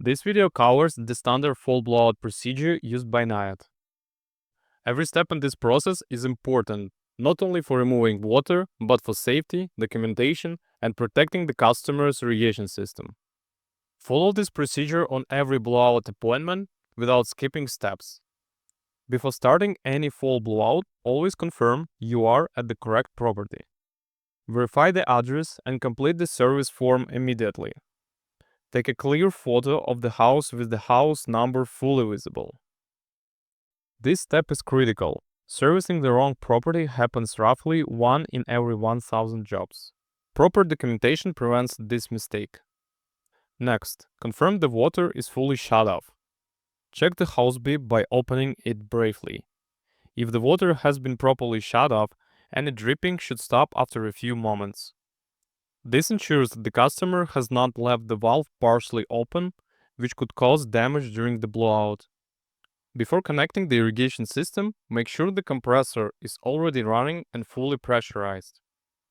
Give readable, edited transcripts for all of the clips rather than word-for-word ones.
This video covers the standard fall blowout procedure used by Naiad. Every step in this process is important, not only for removing water, but for safety, documentation, and protecting the customer's irrigation system. Follow this procedure on every blowout appointment without skipping steps. Before starting any fall blowout, always confirm you are at the correct property. Verify the address and complete the service form immediately. Take a clear photo of the house with the house number fully visible. This step is critical. Servicing the wrong property happens roughly 1 in every 1,000 jobs. Proper documentation prevents this mistake. Next, confirm the water is fully shut off. Check the hose bib by opening it briefly. If the water has been properly shut off, any dripping should stop after a few moments. This ensures that the customer has not left the valve partially open, which could cause damage during the blowout. Before connecting the irrigation system, make sure the compressor is already running and fully pressurized.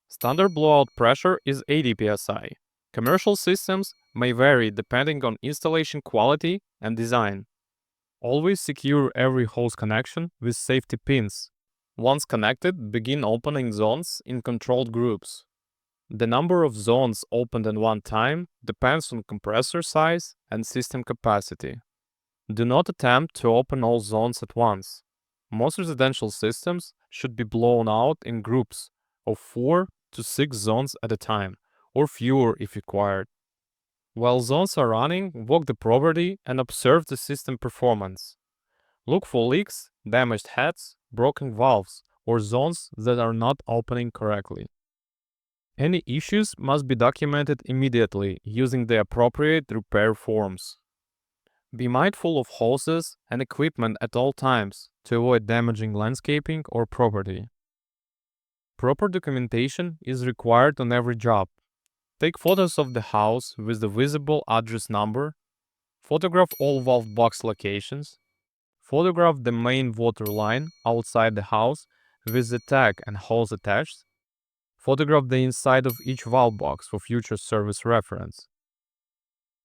Standard blowout pressure is 80 psi. Commercial systems may vary depending on installation quality and design. Always secure every hose connection with safety pins. Once connected, begin opening zones in controlled groups. The number of zones opened at one time depends on compressor size and system capacity. Do not attempt to open all zones at once. Most residential systems should be blown out in groups of 4 to 6 zones at a time, or fewer if required. While zones are running, walk the property and observe the system performance. Look for leaks, damaged heads, broken valves, or zones that are not opening correctly. Any issues must be documented immediately using the appropriate repair forms. Be mindful of hoses and equipment at all times to avoid damaging landscaping or property. Proper documentation is required on every job. Take photos of the house with the visible address number, photograph all valve box locations, photograph the main water line outside the house with the tag and hose attached, photograph the inside of each valve box for future service reference.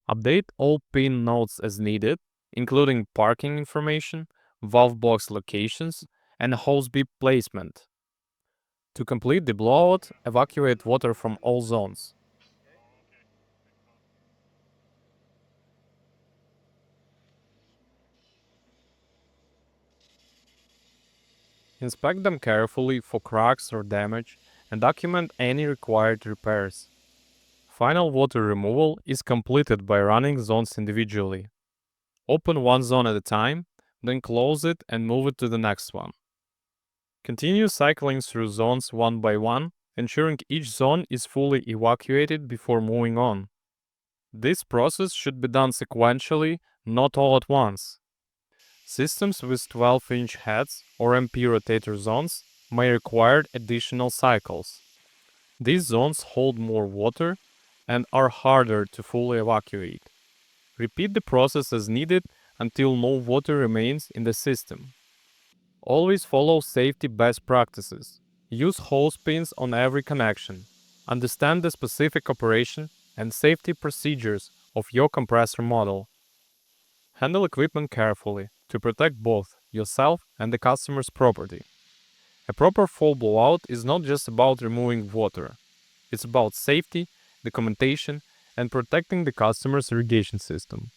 Update all pin notes as needed, including parking information, valve box locations, and hose bib placement. To complete the blowout, evacuate water from all zones. Inspect them carefully for cracks or damage and document any required repairs. Final water removal is completed by running zones individually. Open one zone at a time, then close it and move it to the next one. Continue cycling through zones one by one, ensuring each zone is fully evacuated before moving on. This process should be done sequentially, not all at once. Systems with 12-inch heads or MP rotator zones may require additional cycles. These zones hold more water and are harder to fully evacuate. Repeat the process as needed until no water remains in the system. Always follow safety best practices. Use hose pins on every connection. Understand the specific operation and safety procedures of your compressor model. Handle equipment carefully to protect both yourself and the customer's property. A proper fall blowout is not just about removing water. It's about safety, documentation, and protecting the customer's irrigation system.